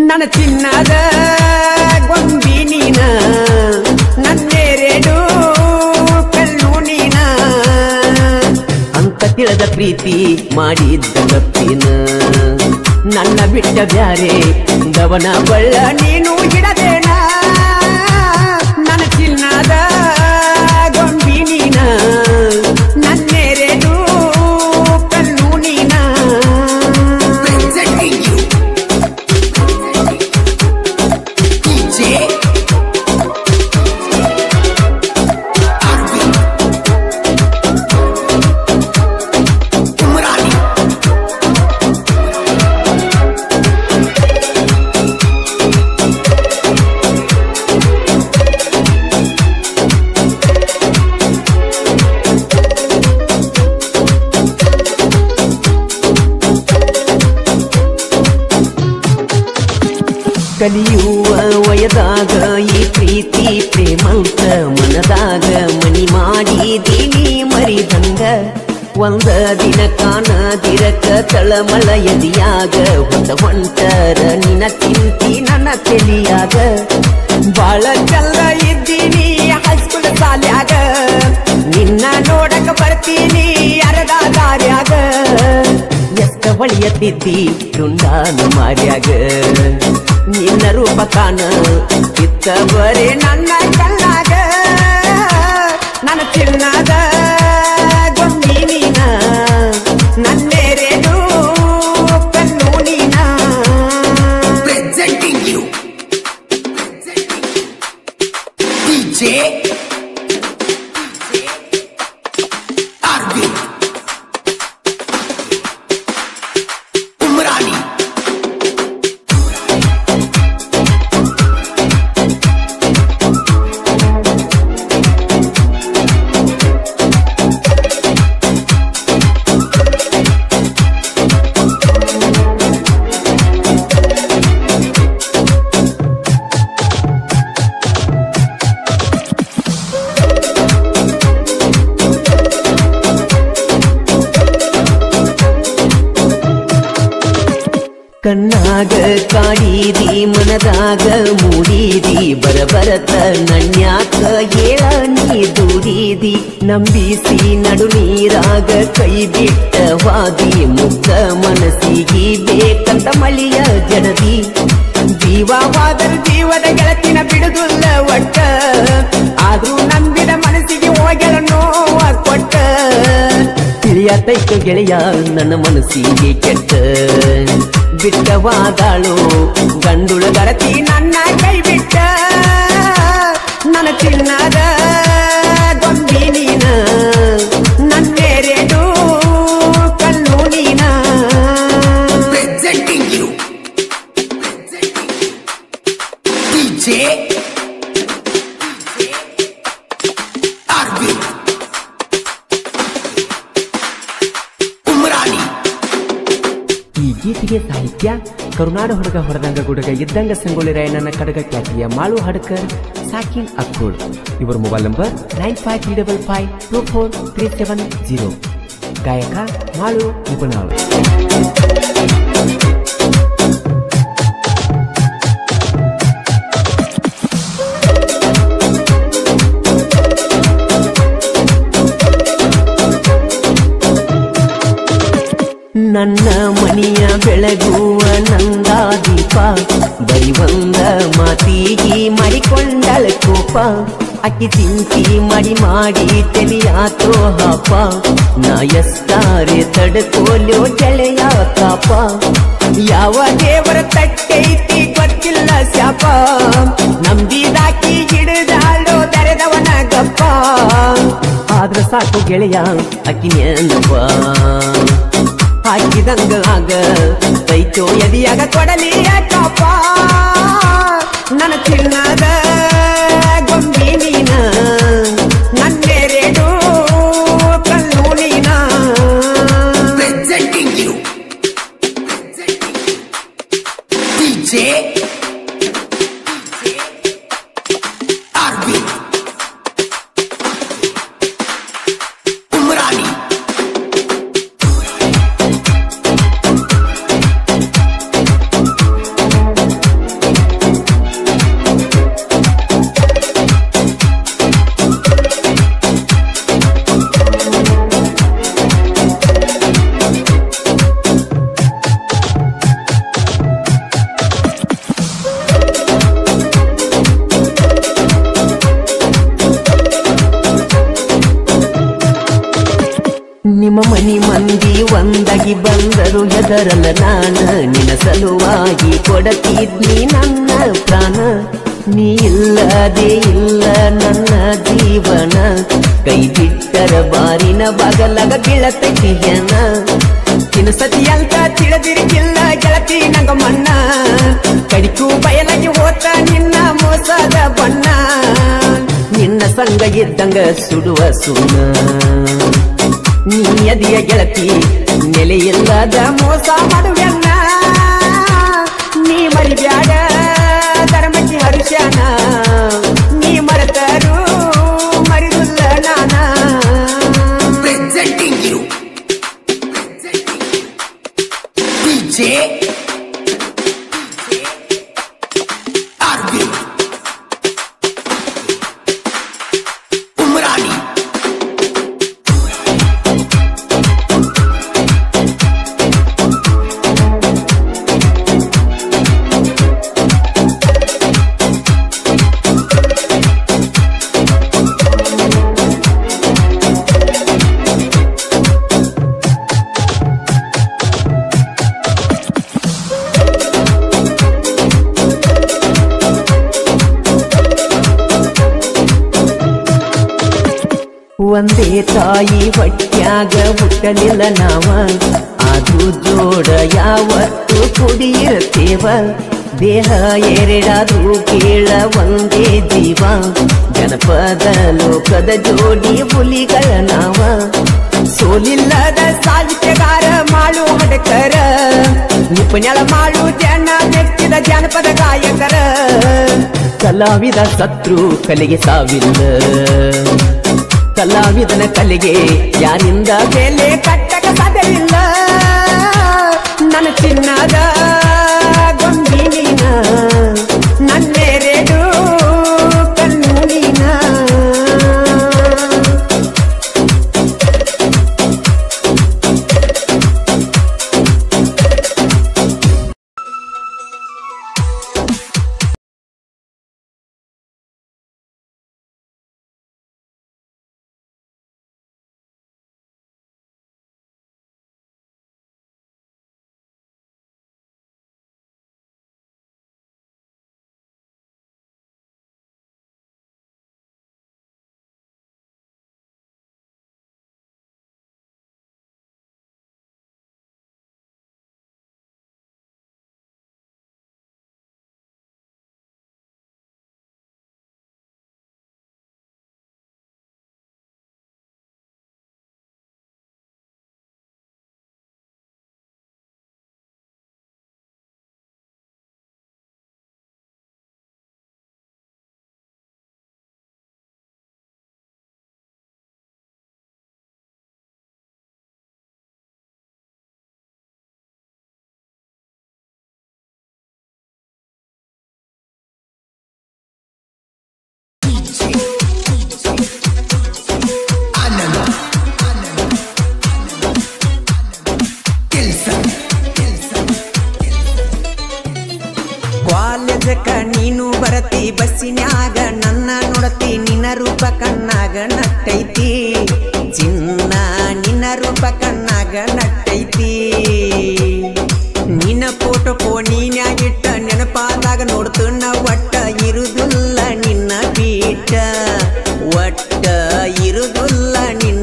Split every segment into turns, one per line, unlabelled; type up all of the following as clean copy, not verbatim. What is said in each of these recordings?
ನನ್ನ ಚಿನ್ನದ ಗೊಂಬಿ ನೀನ ನನ್ನೆರಡು ಕಣ್ಣು ನೀನ ಅಂತ ತಿಳಿದ ಪ್ರೀತಿ ಮಾಡಿದ್ದ ತಪ್ಪಿನ ನನ್ನ ಬಿಟ್ಟ ಬ್ಯಾರೆ ಗವನ ಬಳ್ಳ ನೀನು ಹಿಡದೇನ ನನ್ನ ಚಿನ್ನದ ಗೊಂಬಿ ನೀನ ನನ್ನೆರಡು ಕಣ್ಣು ನೀನ ಕಲಿಯುವ ವಯದಾಗ ಈ ಪ್ರೀತಿ ಪ್ರೇಮಂತ ಮನದಾಗ ಮನಿ ಮಾಡಿದೀನಿ ಮರಿದಂಗ ಒಂದ ದಿನ ಕಾಣದಿರಕ ತಳಮಳ ಎದಿಯಾಗ ಹೊಂಟರ ನಿನ್ನ ಚಿಂತಿ ನನ್ನ ತೆಲಿಯಾಗ ಬಾಳ ಚಲ್ಲ ಇದ್ದೀನಿ ಹೈಸ್ಕೂಲ್ ಶಾಲ್ಯಾಗ ನಿನ್ನ ನೋಡಕ ಬರ್ತೀನಿ ಅರ್ಧ ದಾರ್ಯಾಗ ಎಷ್ಟ ಬಳಿಯತ್ತಿದ್ದಿ ರುಂಡಾನ ಮಾರ್ಯಾಗ ನಿನ್ನ ರೂಪ ಕಾಣ ಇತ್ತ ಬರೇ ನನ್ನ ಕಣ್ಣಾಗ ನನ್ನ ಚಿನ್ನದ ಗೊಂಬಿ ನೀನ ನನ್ನೆರಡು ಕಣ್ಣು ನೀನ
presenting you DJ Arvind Umrani
ಕಣ್ಣಾಗ ಕಾಡಿದಿ ಮನದಾಗ ಮೂಡಿದಿ ಬರಬರತ ನನ್ಯಾಕ ಹೇಳ ನೀ ದೂರಿದಿ ನಂಬಿಸಿ ನಡು ನೀರಾಗ ಕೈ ಬಿಟ್ಟವಾದಿ ಮುಗ್ಧ ಮನಸ್ಸಿಗೆ ಬೇಕಂತ ಮಳಿಯ ಜಡದಿ ಜೀವವಾದರೂ ಜೀವದ ಗೆಳತಿನ ಬಿಡುದಿಲ್ಲ ಒಟ್ಟ ಆದ್ರೂ ನಂಬಿದ ಮನಸ್ಸಿಗೆ ಹೋಗಲ ನೋವ ಕೊಟ್ಟ ತಿಳಿಯತೈತು ಗೆಳೆಯ ನನ್ನ ಮನಸ್ಸಿಗೆ ಕೆಟ್ಟ ಬಿಟ್ಟವಾದಾಳು ಗಂಡುಳ ಗರತಿ ನನ್ನ ಕೈ ಬಿಟ್ಟ ನನ್ನ ಚಿನ್ನದ ಗೊಂಬಿ ನೀನ ನನ್ನೆರಡು ಕಣ್ಣು ನೀನ
presenting you DJ Arvind Umrani
ಈ ಗೀತೆಗೆ ಸಾಹಿತ್ಯ ಕರುನಾಡು ಹುಡುಗ ಹೊರದಂಗ ಗುಡುಗ ಇದ್ದಂಗ ಸಂಗೊಳ್ಳಿ ರಾಯಣ್ಣನ ಕಡಗ ಖ್ಯಾತಿಯ ಮಾಳು ಹಡ್ಕರ್ ಸಾಕಿನ್ ಅಕ್ಕೂಳ್ ಇವರ ಮೊಬೈಲ್ ನಂಬರ್ 9535524370 ಗಾಯಕ ಮಾಳು ಉಪನಾಳ್ ನನ್ನ ಮನಿಯ ಬೆಳಗುವ ನಂದಾದೀಪ ಬರಿ ಒಂದ ಮಾತಿಗೆ ಮಾಡಿಕೊಂಡಳ ಕೋಪ ಅಕ್ಕಿ ಚಿಂತಿ ಮಾಡಿ ತೆಲಿಯಾತೋ ಹಾಪ ನಾ ಎಷ್ಟಾರೆ ತಡ್ಕೋಲ್ಯೋ ಗೆಳೆಯ ಕಾಪ ಯಾವ ದೇವರ ತಟ್ಟೈತಿ ಗೊತ್ತಿಲ್ಲ ಶಾಪ ನಂಬಿದಾಕಿ ಹಿಡಿದಾಳೋ ತೆರೆದವನ ಗಪ್ಪ ಆದ್ರ ಸಾಕು ಗೆಳೆಯ ಅಕ್ಕಿ ನೆನಪ ಹಾಕಿದಂಗ ಆಗ ಕೈತೋ ಎದಿಯಾಗ ಕೊಡಲಿ ಯಾಕಪ್ಪ ನನ್ನ ಚಿನ್ನದ ಗೊಂಬಿ ನೀನ ನನ್ನೆರೆಡು ಕಣ್ಣು ನೀನ
Presenting you DJ Arvind Umrani
ನಿಮ್ಮ ಮನಿ ಮಂದಿ ಒಂದಾಗಿ ಬಂದರು ಹೆದರಲ್ಲ ನಾನ ನಿನ್ನ ಸಲುವಾಗಿ ಕೊಡತಿದ್ನಿ ನನ್ನ ಪ್ರಾಣ ನೀ ಇಲ್ಲದೆ ಇಲ್ಲ ನನ್ನ ಜೀವನ ಕೈ ಬಿಟ್ಟರ ಬಾರಿನ ಬಗಲಗ ಬೀಳತೈತಿಯನ ತಿನ್ನು ಸತಿ ಅಂತ ತಿಳಿದಿರಿಗಿಲ್ಲ ಗೆಳತಿ ನಂಗ ಮಣ್ಣ ಕಡಿಕು ಬಯಲಾಗಿ ಹೋತ ನಿನ್ನ ಮೋಸದ ಬಣ್ಣ ನಿನ್ನ ಸಂಗ ಇದ್ದಂಗ ಸುಡುವ ಸುಣ್ಣ ನೀ ಅದಿಯ ಗೆಳತಿ ನೆಲೆಯಿಲ್ಲದ ಮೋಸ ಮಾಡುವೆನ್ನ ನೀ ಮರಿಬ್ಯಾಡ ಧರ್ಮಕ್ಕೆ ಹರುಷನ ನೀ ಮರೆತರು ಮರಿದುಲ್ಲ ನಾನ
Presenting you DJ Arvind Umrani
ಒಂದೇ ತಾಯಿ ಹೊಟ್ಯಾಗ ಹುಟ್ಟಲಿಲ್ಲ ನಾವ ಅದು ಜೋಡ ಯಾವತ್ತು ಕುಡಿಯಿರ್ತೇವ ದೇಹ ಎರಡಾದ್ರೂ ಕೇಳ ಒಂದೇ ಜೀವ ಜನಪದ ಲೋಕದ ಜೋಡಿ ಹುಲಿಗಳ ನಾವ ಸೋಲಿಲ್ಲದ ಸಾಹಿತ್ಯಗಾರ ಮಾಡು ಹಡಕರ ನಿಪುಣಳ ಮಾಡು ಜನ ಮೆಚ್ಚಿದ ಜಾನಪದ ಗಾಯಕರ ಕಲಾವಿದ ಸತ್ರು ಕಲೆಗೆ ಸಾವಿಲ್ಲ ಕಲಾವಿದನ ಕಲೆಗೆ ಯಾರಿಂದ ಬೆಲೆ ಕಟ್ಟಕ ಸಾಧ್ಯವಿಲ್ಲ ನನ್ನ ಚಿನ್ನದ ಗೊಂಬಿ ನೀನ ನನ್ನೆರೆಡು ಕಣ್ಣು ನೀನ
ನೀನು ಬರತಿ ಬಸ್ಸಿನ್ಯಾಗ ನನ್ನ ನೋಡತಿ ನಿನ್ನ ರೂಪ ಕಣ್ಣಾಗ ನಟ್ಟೈತಿ ಚಿನ್ನ ನಿನ್ನ ರೂಪ ಕಣ್ಣಾಗ ನಟ್ಟೈತಿ ನಿನ್ನ ಫೋಟೋ ಫೋನಿನ್ಯಾಗಿಟ್ಟ ನೆನಪಾದಾಗ ನೋಡ್ತುನ್ನ ಒಟ್ಟ ಇರುದಿಲ್ಲ ನಿನ್ನ ಪೀಠ ಒಟ್ಟ ಇರುದಿಲ್ಲ ನಿನ್ನ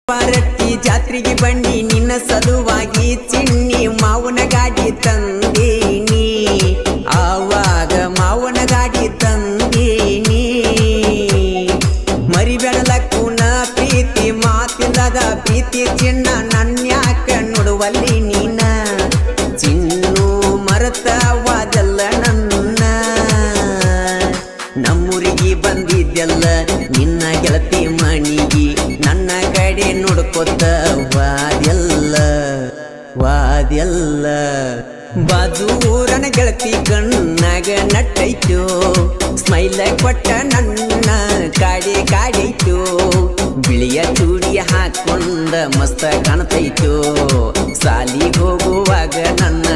ಪಾರಟ್ಟಿ ಜಾತ್ರೆಗೆ ಬನ್ನಿ ನಿನ್ನ ಸಲುವಾಗಿ ಚಿನ್ನಿ ಮಾವನ ಗಾಡಿ ತಂದೀನಿ ಆವಾಗ ಮಾವನ ಗಾಡಿ ತಂದೀನಿ ಮರಿಬೇಡಲಕ್ಕೂನ ಪ್ರೀತಿ ಮಾತಿಲ್ಲದ ಪ್ರೀತಿ ಚಿನ್ನ ನನ್ಯಾಕ ನೋಡುವಲ್ಲಿ ನೀನ ಚಿನ್ನು ಮರತವಾದಲ್ಲ ನನ್ನ ನಮ್ಮೂರಿಗೆ ಬಂದಿದ್ದೆಲ್ಲ ನಿನ್ನ ಗೆಳತಿ ಮಣಿಗಿ ನನ್ನ ಕಡೆ ನೋಡ್ಕೊತ ವಾದ್ಯಲ್ಲ ಬಾಜೂರನ ಗೆಳತಿ ಕಣ್ಣಾಗ ನಟ್ಟೈತು ಸ್ಮೈಲ ಕೊಟ್ಟ ನನ್ನ ಕಾಡೈತು ಬಿಳಿಯ ಚೂಡಿ ಹಾಕೊಂಡ ಮಸ್ತ ಕಾಣ್ತೈತು ಸಾಲಿಗೆ ಹೋಗುವಾಗ ನನ್ನ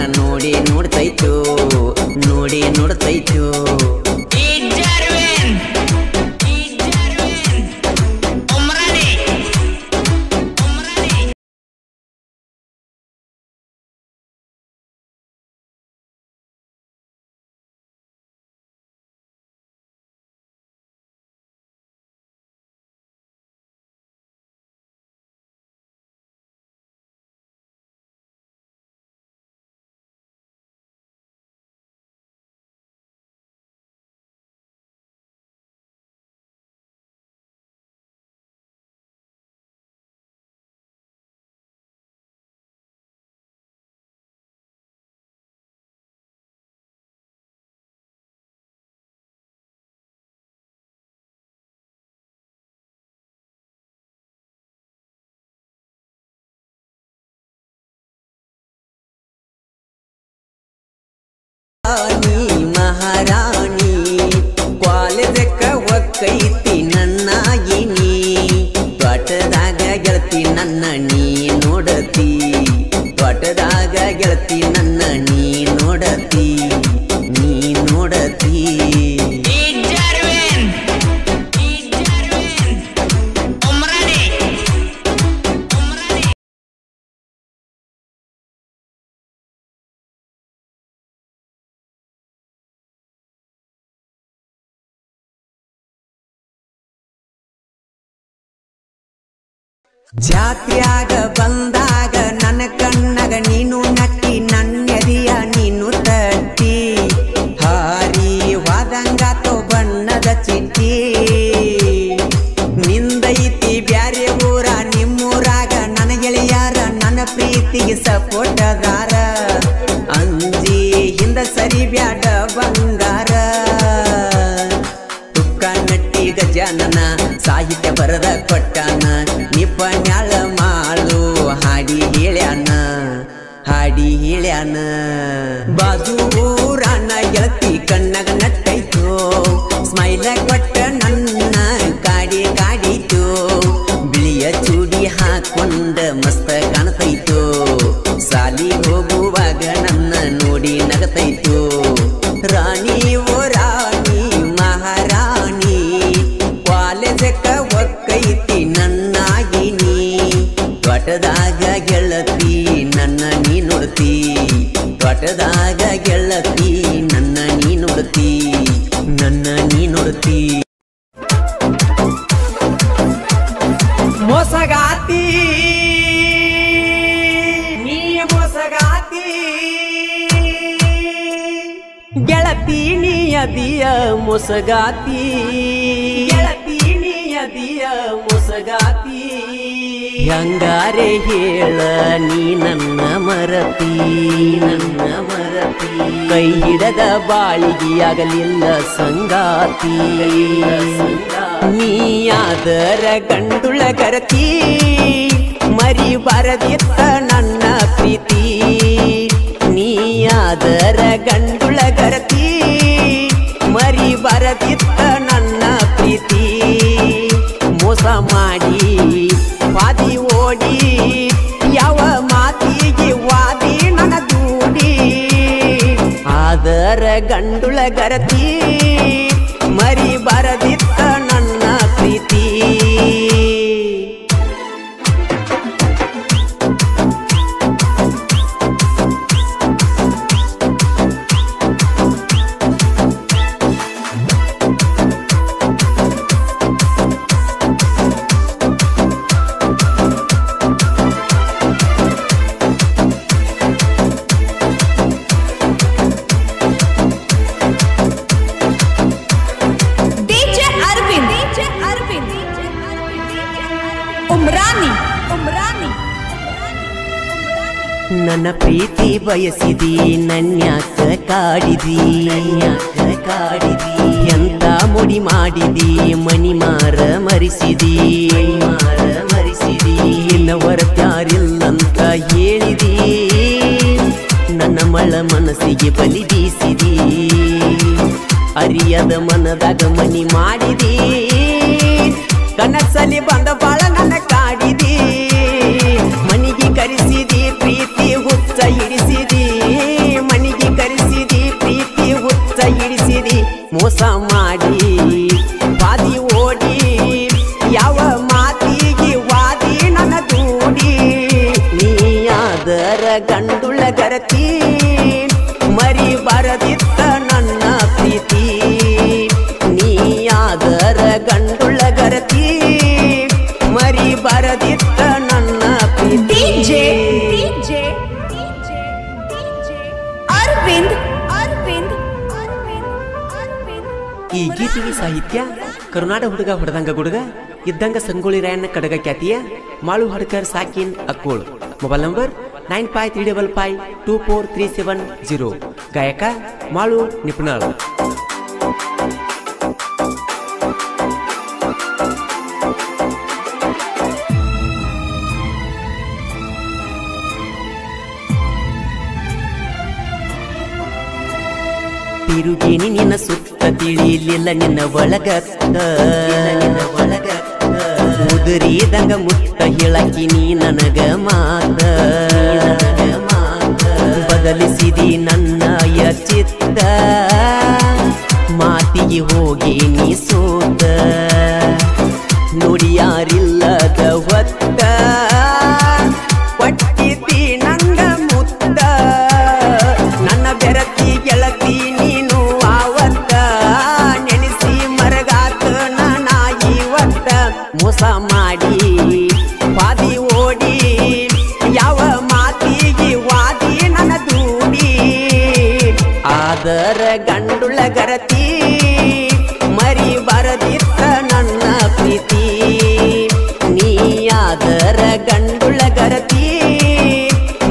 ನೋಡ್ತೈತು ಮಹಾರಾಣಿ ಕಾಲೇಜಕ್ಕ ಒಕ್ಕೈತಿ ನನ್ನಾಗಿನಿ ತೋಟದಾಗ ಗೆಳತಿ ನನ್ನ ನೀ ನೋಡತಿ ತೋಟದಾಗ ಗೆಳತಿ ನನ್ನ ನೀ ನೋಡತಿ ಜಾತ್ಯಾಗ ಬಂದಾಗ ನನ್ನ ಕಣ್ಣಗ ನೀನು ನಟ್ಟಿ ನನ್ನೆದಿಯ ನೀನು ತಟ್ಟಿ ಹಾರಿ ವಾದಂಗಾತೋ ಬಣ್ಣದ ಚಿಟ್ಟಿ ನಿಂದೈತಿ ಬ್ಯಾರೆ ಊರ ನಿಮ್ಮೂರಾಗ ನನ್ನ ಗೆಳೆಯಾರ ನನ್ನ ಪ್ರೀತಿಗೆ ಸಪೋಟದಾರ ಅಂಜಿ ಹಿಂದ ಸರಿ ಬ್ಯಾಡ ಬಂಗಾರ ತುಕ್ಕ ನಟ್ಟಿ ಗಜಾನನ ಸಾಹಿತ್ಯ ಬರದ ಕೊಟ್ಟಾನ ನಿಪನ್ಯಾಳ ಮಾಳು ಹಾಡಿ ಹೇಳ್ಯಾನ ಬಾಜೂರನ ಗೆಳತಿ ಕಣ್ಣಗ ನಟ್ಟೈತು ಸ್ಮೈಲ ಕೊಟ್ಟ ನನ್ನ ಕಾಡೈತು ಬಿಳಿಯ ಚೂಡಿ ಹಾಕೊಂಡ ಮಸ್ತ ಕಾಣ್ತೈತು ಸಾಲಿ ಹೋಗುವಾಗ ನನ್ನ ನೋಡಿ ನಗತೈತು ರಾಣಿ ಓ ರಾಣಿ ಮಹಾರಾಣಿ ಕಾಲೇಜಕ್ಕ ಒಕ್ಕೈತಿ ನನ್ನಾಗಿನಿ ತೋಟದಾಗ ಗೆಳತಿ ನನ್ನ ನೀ ನೋಡ್ತಿ ತೋಟದಾಗ ಗೆಳತಿ ನನ್ನ ನೀ ನೋಡ್ತಿ ಮೋಸಗಾತಿ ನೀ ಮೋಸಗಾತಿ ಗೆಳತಿ ನೀಯದಿಯ ಮೋಸಗಾತಿ ಗೆಳತಿ ನೀಯದಿಯ ಮೋಸಗಾತಿ ಹೆಂಗಾರೆ ಹೇಳ ನೀ ನನ್ನ ಮರತಿ ಕೈ ಹಿಡದ ಬಾಳಿಗೆಯಾಗಲಿಲ್ಲ ಸಂಗಾತಿ ನೀಯಾದರ ಗಂಡುಳ ಗರತಿ ಮರಿ ಬರದಿತ್ತ ನನ್ನ ಪ್ರೀತಿ ನೀಯಾದರ ಗಂಡುಳ ಗರತಿ ಮರಿ ಬರದಿತ್ತ ನನ್ನ ಪ್ರೀತಿ ಮೋಸ ಮಾಡಿ ವಾದಿ ಓಡಿ ಯಾವ ಮಾತಿಗೆ ವಾದಿ ನನ್ನ ದೂಡಿ ಆದರ ಗಂಡುಳ ಗರತಿ ಮರಿ ಬರದಿತ್ತ ನನ್ನ ಪ್ರೀತಿ
ನನ್ನ ಪ್ರೀತಿ ಬಯಸಿದಿ ನನ್ಯಾಕ ಕಾಡಿದಿ ಎಂತ ಮುಡಿ ಮಾಡಿದಿ ಮನಿ ಮಾರ ಮರಿಸಿದಿ ಇನ್ನ ಹೊರತ್ಯಾರಿಲ್ಲಂತ ಹೇಳಿದಿ ನನ್ನ ಮಳ ಮನಸ್ಸಿಗೆ ಬಲಿ ಬೀಸಿದಿ ಅರಿಯದ ಮನದಾಗ ಮನಿ ಮಾಡಿದಿ ಕನಸಲಿ ಬಂದ ಬಾಳ ನನ್ನ ಕಾಡಿದಿ ಮನಿಗೆ ಕರೆಸಿದಿ ಪ್ರೀತಿ ಹುಚ್ಚ ಹಿಡಿಸಿದಿ ಮನಿಗೆ ಕರೆಸಿದಿ ಪ್ರೀತಿ ಹುಚ್ಚ ಹಿಡಿಸಿದಿ ಮೋಸ ಮಾಡಿ ವಾದಿ ಓಡಿ ಯಾವ ಮಾತಿಗೆ ವಾದಿ ನನ್ನ ದೂಡಿ ನೀಯಾದರ ಗಂಡುಳ ಗರತಿ ಮರಿ ಬರದಿತ್ತ ನನ್ನ ಪ್ರೀತಿ ನೀಯಾದರ ಗಂಡುಳ ಗರತಿ ಮರಿ ಬರದಿತ್ತ ನನ್ನ ಪ್ರೀತಿ ಈ ಗೀತೆಗೆ ಸಾಹಿತ್ಯ ಕರುನಾಡ ಹುಡುಗ ಹೊಡೆದಂಗ ಗುಡುಗ ಇದ್ದಂಗ ಸಂಗೊಳ್ಳಿ ರಾಯಣ್ಣ ಕಡಗ ಖ್ಯಾತಿಯ ಮಾಳು ಹಡ್ಕರ್ ಸಾಕಿನ್ ಅಕ್ಕೋಳ್ ಮೊಬೈಲ್ ನಂಬರ್ 9535524370 ಗಾಯಕ ಮಾಳು ನಿಪುಣಾಳ್ ತಿರುಗಿನಿ ನಿನ್ನ ಸುತ್ತ ತಿಳಿಲಿಲ್ಲ ನಿನ್ನ ಒಳಗತ್ತ ಉದುರಿದಂಗ ಮುತ್ತ ಹೇಳಕಿ ನೀ ನನಗ ಮಾತ ಬದಲಿಸಿದಿ ನನ್ನ ಚಿತ್ತ ಮಾತಿಗೆ ಹೋಗಿ ನೀ ಸೋತ ನುಡಿ ಯಾರಿಲ್ಲದ ಹೊತ್ತ ಕೊಟ್ಟಿದ್ದಿ ನಂಗ ಮುತ್ತ ನನ್ನ ಬೆರತಿ ಗೆಳತಿ ನೀನು ಆವತ್ತ ನೆನೆಸಿ ಮರಗಾತ ನಾಯಿ ಒತ್ತ ಮೋಸ ಮಾಡಿ ವಾದಿ ಓಡಿ ಯಾವ ಮಾತಿಗೆ ವಾದಿ ನನ್ನ ದೂಡಿ ಆದರ ಗಂಡುಳ ಗರತಿ ಮರಿ ಬರದಿತ್ತ ನನ್ನ ಪ್ರೀತಿ ನೀಯಾದರ ಗಂಡುಳ ಗರತಿ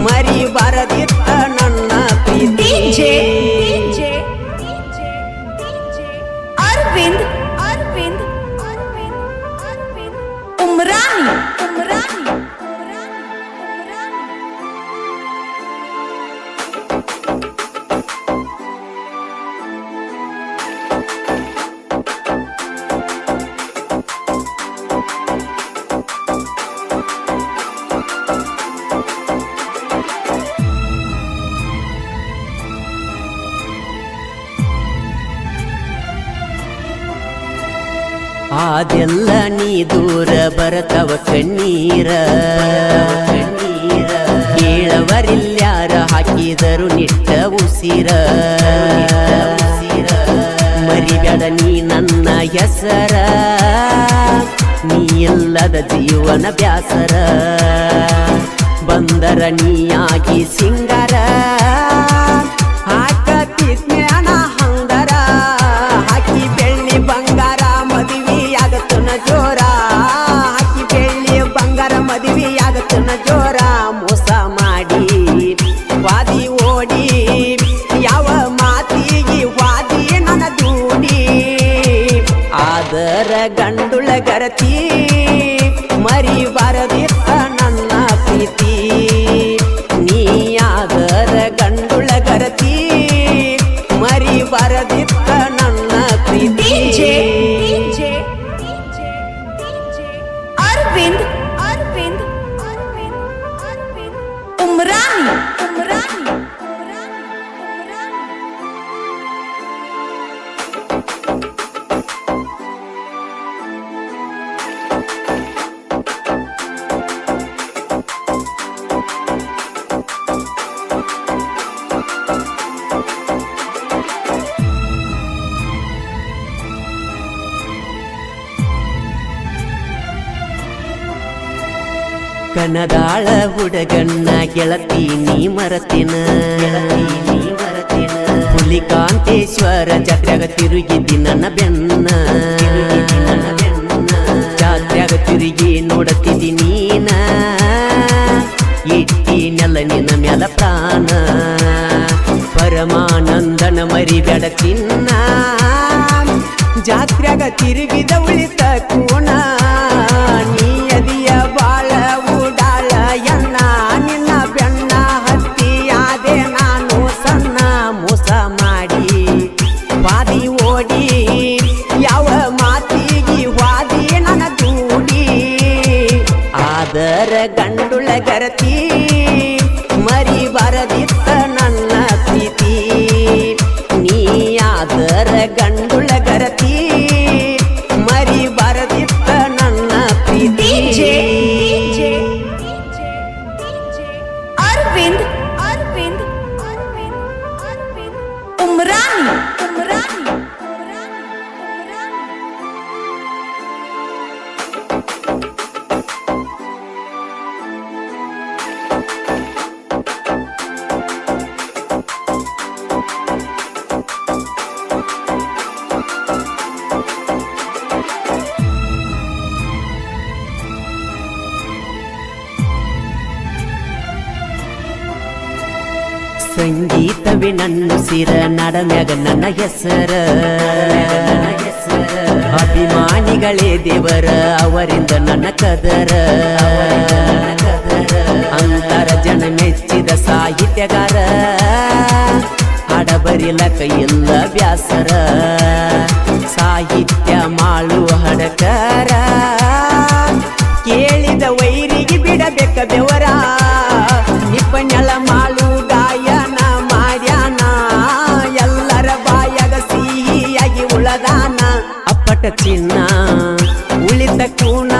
ಮರಿ ಬರದಿತ್ತ ನನ್ನ ಪ್ರೀತಿ
ಅರವಿಂದ್ ಉಮ್ರಾನಿ
ಅದೆಲ್ಲ ನೀ ದೂರ ಬರತವ ಕಣ್ಣೀರ ಕೇಳವರಿಲ್ಯಾರ ಹಾಕಿದರು ನಿಟ್ಟ ಉಸಿರ ಮರಿಬೇಡ ನೀ ನನ್ನ ಹೆಸರ ನೀ ಇಲ್ಲದ ಜೀವನ ಬ್ಯಾಸರ ಬಂದರ ನೀಯಾಗಿ ಸಿಂಗಾರ ಹಾಕಿ ಜ್ಞಾನ ಹಂದರ ಹಾಕಿ ಬೆಳ್ಳಿ ಬಂಗಾರ ಮದುವೆಯಾಗತ್ತನ ಜೋರ ಹಾಕಿ ಬೆಳ್ಳಿ ಬಂಗಾರ ಮದುವೆಯಾಗತ್ತನ ಜೋರ ಮೋಸ ಮಾಡಿ ವಾದಿ ಓಡಿ ಯಾವ ಮಾತಿಗೆ ವಾದಿ ನನ್ನ ದೂಡಿ ಆದರ ಗಂಡುಳ ಗರತಿ ಮರಿ ಬರದಿತ್ತ ನನ್ನ ಪ್ರೀತಿ ನೀಯಾದರ ಗಂಡುಳ ಗರತಿ ಮರಿ ಬರದಿತ್ತ ನನ್ನ ಪ್ರೀತಿ
ಅರವಿಂದ್ ಉಮ್ರಾನಿ
ಕನದಾಳ ಹುಡುಗಣ್ಣ ಗೆಳತಿ ನೀ ಮರತಿನ ಹುಲಿಕಾಂತೇಶ್ವರ ಜಾತ್ರೆಗ ತಿರುಗಿದ್ದಿ ನನ್ನ ಬೆನ್ನ ಜಾತ್ರೆಗ ತಿರುಗಿ ನೋಡತಿದ್ದಿ ನೀನ ಇಟ್ಟಿ ನೆಲ ನಿನ್ನ ಮ್ಯಾಲ ನನ್ನ ಮರಿಬೇಡ ಚಿನ್ನ ಜಾತ್ರ್ಯಾಗ ತಿರುಗಿದ ಉಳಿತ ಕೂಣ ನೀ ಅದಿಯ ಬಾಳ ಉಡಾಳ ಎನ್ನ ನಿನ್ನ ಬೆನ್ನ ಹತ್ತಿಯಾದೆ ನಾನು ಸಣ್ಣ ಮೋಸ ಮಾಡಿ ವಾದಿ ಓಡಿ ಯಾವ ಮಾತಿಗೆ ವಾದಿ ನನ್ನ ದೂಡಿ ಆದರ ಗಂಡುಳ ಗರತಿ ಮರಿ ಬರದಿತ್ತ ನನ್ನ ಪ್ರೀತಿ ನೀ ಆದರ ಗಂಡುಳ ಗರತಿ ಮರಿ ಬರದಿತ್ತ ನನ್ನ ಪ್ರೀತಿ
ಅರವಿಂದ್ ಉಮ್ರಾನಿ
ಸಂಗೀತವೇ ನನ್ನ ಸಿರ ನಡಮ್ಯಾಗ ನನ್ನ ಹೆಸರ ಅಭಿಮಾನಿಗಳೇ ದೇವರ ಅವರಿಂದ ನನ್ನ ಕದರ ಅಂತರ ಜನ ಮೆಚ್ಚಿದ ಸಾಹಿತ್ಯಗಾರ ಹಾಡಬರಿಲಕ ಎಲ್ಲ ವ್ಯಾಸರ ಸಾಹಿತ್ಯ ಮಾಳು ಹಡಕರ ಕೇಳಿದ ವೈರಿಗೆ ಬಿಡಬೇಕ ಬೆವರ ನಿಪ್ಪನೆಳ ಮಾಳು ಗಾಯನ ಮಾಡ್ಯಾನ ಎಲ್ಲರ ಬಾಯಾಗ ಸಿಹಿಯಾಗಿ ಉಳದಾನ ಅಪ್ಪಟ ಚಿನ್ನ ಉಳಿತ ಕೂಣ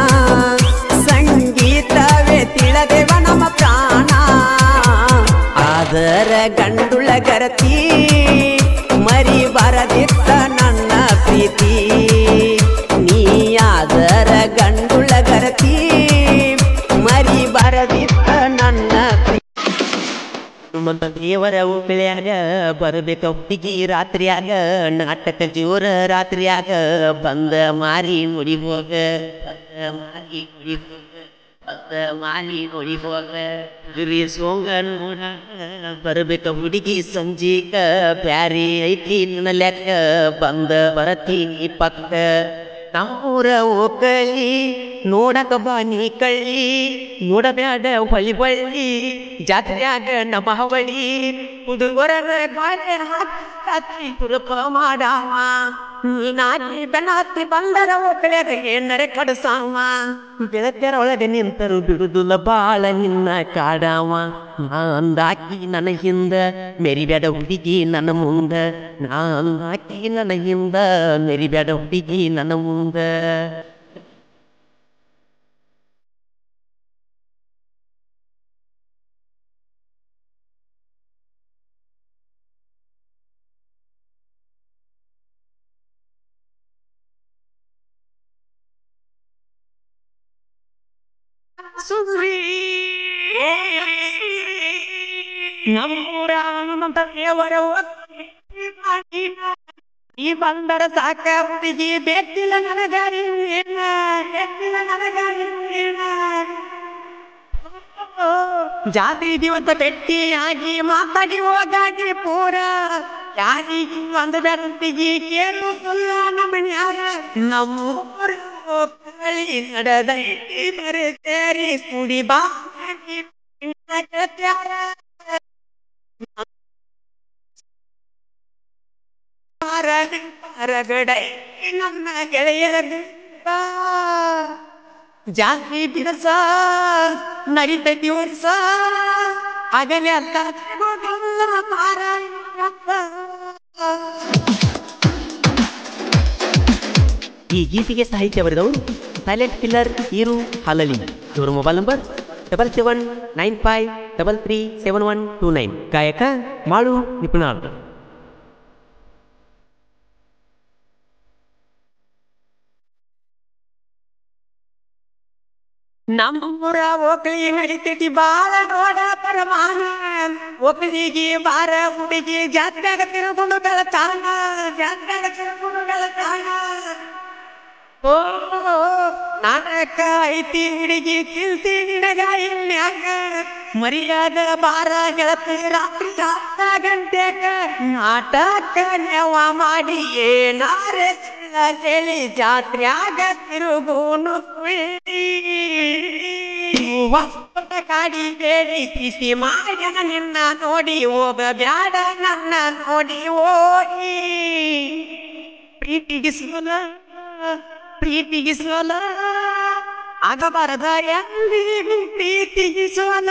ಸಂಗೀತವೇ ತಿಳದೇವ ನಮ್ಮ ಪ್ರಾಣ ಆದರ ಗಂಡುಳ ಗರತಿ ಮರಿ ಬರದಿತ್ತ ನನ್ನ ಪ್ರೀತಿ ನೀ ಆದರ ಗಂಡುಳ ಗರತಿ ಮರಿ ಬರದಿತ್ತ ನನ್ನ ದೇವರ ಉಪಿಳ್ಯಾಗ ಬರಬೇಕ ಹುಡುಗಿ ರಾತ್ರಿಯಾಗ ನಾಟಕ ಜೋರ ರಾತ್ರಿಯಾಗ ಬಂದ ಮಾರಿ ನುಡಿ ಹೋಗ ಮಾರಿ ನುಡಿ ಹೋಗ ಮಾರಿ ನುಡಿ ಹೋಗ ಗುರಿ ಸೋಂಗ ನೋಡ ಬರಬೇಕ ಹುಡುಗಿ ಸಂಜೀಕ ಬ್ಯಾರಿ ಐತಿ ನನ್ನ ಲೆಕ್ಕ ಬಂದ ಬರತೀನಿ ಪಕ್ಕ ನಮ್ಮೂರ ಓಕಳಿ ನೋಡಕ ಬಾನಿ ಕಳ್ಳಿ ನೋಡಬ್ಯಾಡ ಹೊಳಿ ಬಳ್ಳಿ ಜಾತ್ರ್ಯಾಗ ನಮ್ಮ ಹವಳಿ ಹುಡುಗರ ಗಾಳೆ ಹಾಕಿ ತುರುಪ ಮಾಡಾವ ನಾಟಿ ಬೆನಾತಿ ಬಂದರ ಓಕಳ್ಯಾಗ ಏನರೆ ಕಡಸಾವ ಬೆಳತ್ತರ ಒಳಗೆ ನಿಂತರು ಬಿಡುದಿಲ್ಲ ಬಾಳ ನಿನ್ನ ಕಾಡಾವ ನಾ ಅಂದಾಕಿ ನನ್ನ ಹಿಂದ ಮೆರಿಬೇಡ ಹುಡುಗಿ ನನ್ನ ಮುಂದ ನಾ ಅಂದಾಕಿ ನನ್ನ ಹಿಂದ ಮೆರಿಬೇಡ ಹುಡುಗಿ ನನ್ನ ಮುಂದ ಸುಗ್ರಿ ನಮ್ಮೂರ ದೇವರ ಈ ಬಂದರ ಸಾಕ ಹುಡುಗಿ ಬೇಕಿಲ್ಲ ನನಗಾರಿ ಬೇಕಿಲ್ಲ ನನಗಾರಿ ಜಾತಿ ದಿವಸ ಭೇಟಿಯಾಗಿ ಮಾತಾಡಿ ಹೋಗಾಗಿ ಪೂರ ಯಾರಿಗೆ ಒಂದು ಬೆಂತಿಗೆ ಕೇಳುವುದಿಲ್ಲ ನಮ್ಮನ್ಯಾರ ನಮ್ಮೂರ ಕಳಿ ನಡೆದೈತಿ ಬರೆದೇರಿ ಕುಡಿ ಬಾ ಹೊರಗಡೆ ನನ್ನ ಗೆಳೆಯರ ಜಾತಿ ಬಿರಸ ನರಿತೈತಿ ವರ್ಷ ಆಗಲೇ ಅಲ್ಲ ಈ ಗೀತೆಗೆ ಸಾಹಿತ್ಯ ಬರೆದವರು ಸೈಲೆಂಟ್ ಕಿಲ್ಲರ್ ಈರು ಹಾಲಲಿ. ಇವರ ಮೊಬೈಲ್ ನಂಬರ್ 7795337129. ಗಾಯಕ ಮಾಳು ನಿಪುಣಾಳ್. ನಮ್ಮೂರ ಒಕ್ಕಲಿ ನಡಿತೈತಿ ಬಾಳ ನೋಡ ಪರಮಾನ ಒಕ್ಕಲಿಗೆ ಬಾರ ಹುಡುಗಿ ಜಾತ್ರೆಗ ತಿರುಗುಂಡು ಬೆಳತಾನ ಜಾತ್ರೆಗ ತಿರುಗುಂಡು ಬೆಳತಾನ. ಓ
ನಾಟಕ ಐತಿ ಹಿಡಿಗಿ ಕಿಲ್ತಿ ನಿನಗ ಇಲ್ಯಾಕ ಮರ್ಯಾದ ಬಾರ ಗೆಳತಿ ರಾತ್ರಿ 10 ಗಂಟೆಗ ಆಟಕ್ಕ ನೆವ ಮಾಡಿ ಏನಾರೆ ಹೇಳಿ ಜಾತ್ರ್ಯಾಗ ತಿರುಗೂನು ಕಾಡಿ ಬೇಡಿ ಕಿಸಿ ಮಾಡ್ಯ ನಿನ್ನ ನೋಡಿ ಹೋಗ ಬ್ಯಾಡ ನನ್ನ ನೋಡಿ ಹೋಗಿ ಪ್ರೀತಿಗೆ ಸೋಲ ಆಗಬಾರದ ಎಲ್ಲಿ ಪ್ರೀತಿಗೆ ಸೋಲ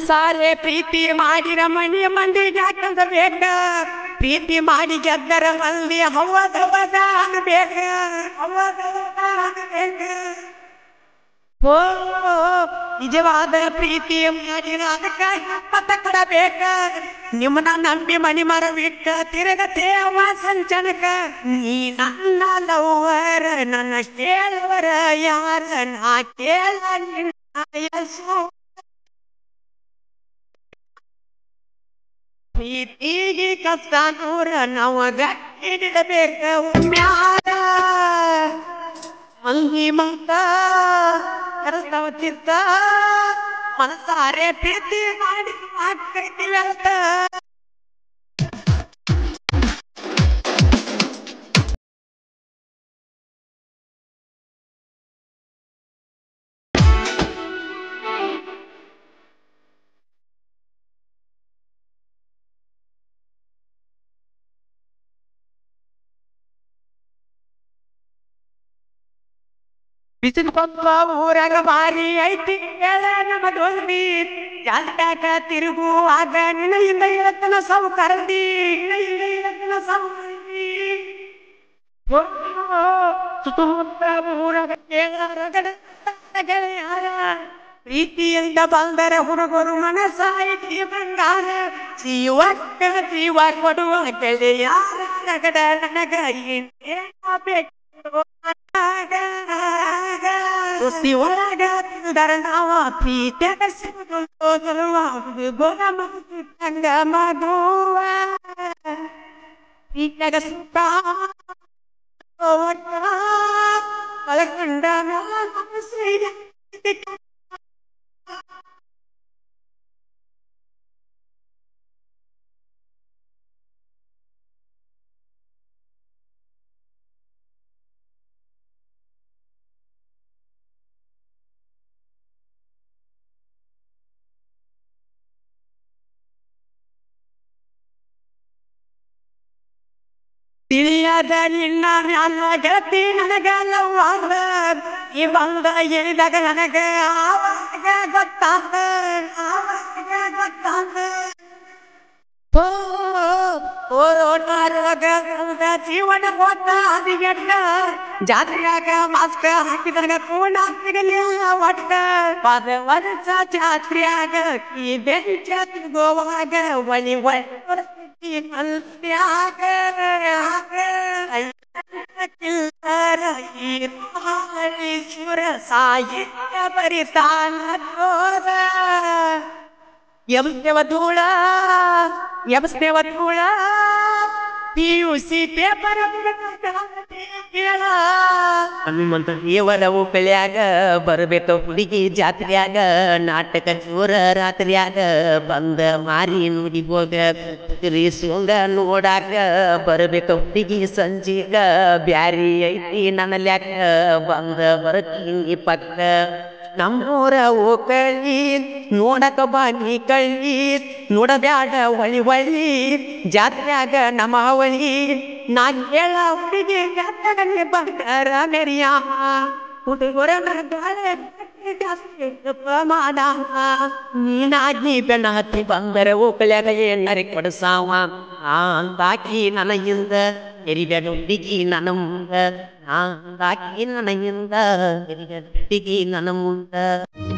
ಸಾರೆ ಪ್ರೀತಿ ಮಾಡಿರ ಮನೆ ಮಂದಿ ಯಾಕಂದ್ರ ಬೇಕ ಪ್ರೀತಿ ಮಾಡಿ ಗೆದ್ದರ ಮಂದಿ ಹವದ ಅನ್ಬೇಕ ಓ ನಿಜವಾದ ಪ್ರೀತಿ ಮಾಡಿರ ಅದಕ್ಕ ಪತ್ತ ಕೊಡಬೇಕ ನಿಮ್ಮನ್ನ ನಂಬಿ ಮನಿ ಮರ ಬಿಟ್ಟ ತಿರುಗತೇವ ಸಂಚನಕ ನೀ ನನ್ನ ಲವ್ವರ ನನ್ನ ಕೇಳವರ ಯಾರ ನಾ ಕೇಳ ಪ್ರೀತಿಗೆ ಕಷ್ಟ ನೂರ ನವಗ ಹಿಡಿಡಬೇಕ ಮ್ಯಾಲ ಮಂಗಿ ಮತ ಕರಸ್ತವ ಚಿತ್ತ ಮನಸಾರೆ ಪ್ರೀತಿ ಮಾಡಿ ಆಗ್ತೈತಿವಿ ಅಂತ ಬಿಸಿಲು ಬಂದ ಊರಾಗ ಭಾರಿ ಐತಿ ಹೇಳ ನಮ್ಮ ದೋಸ್ತಿ ಜಾತ್ಯಾಗ ತಿರುಗುವಾಗ ನಿನ್ನೆಯಿಂದ ಇವತ್ತಿನ ಸೌ ಕರದಿ ಸುತ್ತಮುತ್ತ ಊರಾಗ ಗೆಳೆಯಾರ ಪ್ರೀತಿಯಿಂದ ಬಂದರೆ ಹುಡುಗರು ಮನಸ್ಸ ಐತಿ ಬಂಗಾರ ಜೀವ ಕೊಡುವ ಗೆಳೆಯಾರ ನಗಡ ನನಗ ಬೇಕು ಒಳಗ ನಾವು ಪ್ರೀತಿಯ ತಂಗ ಮಗುವ ಪ್ರೀತಿಯಾಗ ಸುಖ ಒಳಗೊಂಡ ತಿಳಿಯದ ನಿನ್ನ ಮ್ಯಾಲ ಗೆಳತಿ ನನಗಲ್ಲವಾದ ಈ ಬಂದ ಎಳಿದಾಗ ನನಗ ಆವಾಗ ಗೊತ್ತಾದ ಜೀವನ ಹೋದ ಅದಿಗೆಟ್ಟ ಜಾತ್ರೆಯಾಗ ಮಾಸ್ಕ ಹಾಕಿದಾಗ ಕೂಡ ಸಿಗಲಿಲ್ಲ ಒಟ್ಟ ವರ್ಷ ಜಾತ್ರೆಯಾಗ ಈ ಬೆಂಚ ಗೋವಾಗ ಒಳಿ ಮಲ್ಯಾಗ ಸುರ ಸಾಹಿತ್ಯ ಬರಿತಾನ ಎಬಸ್ನೇವ ಧೂಳ PUC ಪೇಪರ್ ಇವರವು ಕಳ್ಯಾಗ ಬರಬೇಕು ಹುಡುಗಿ ಜಾತ್ರೆಯಾಗ ನಾಟಕ ಚೂರ ರಾತ್ರಿಯಾಗ ಬಂದ ಮಾರಿ ನುಡಿ ಹೋಗ ಸುಂಗ ನೋಡಾಕ ಬರಬೇಕು ಹುಡುಗಿ ಸಂಜೀಗ ಬ್ಯಾರಿ ಐತಿ ನನ್ನ ಲ್ಯಾಕ ಬಂದ ಬರತೀನಿ ಪಕ್ಕ ನಮ್ಮೂರ ಓಕಳಿ ನೋಡಕ ಬಾನಿ ಕಳ್ಳಿ ನೋಡಬ್ಯಾಡ ಹೊಳಿ ಜಾತ್ರೆಯಾಗ ನಮ್ಮ ಅವಳಿ ನಾನ್ ಹೇಳ ಹುಡುಗಿ ಜಾತ್ರೆಯಲ್ಲಿ ಬಂಗಾರ ಮೆರಿಯ ಹುಡುಗರ ಮಾಡ ನೀನಾಗಿ ಬೆಣ್ಣ ಹತ್ತಿ ಬಂದರೆ ಓಕಳ್ಯಾಗ ಏನಾರಿ ಕೊಡಸಾವ ಅಂದಾಕಿ ನನಗಿಂದ ಎರಿಬೇಡ ಹುಡುಗಿ ನನ್ನ ಮುಂದ ಅಂದಾಕಿ ನನಗಿಂದ ಎರಿಬೇಡ ಹುಡುಗಿ ನನ್ನ ಮುಂದ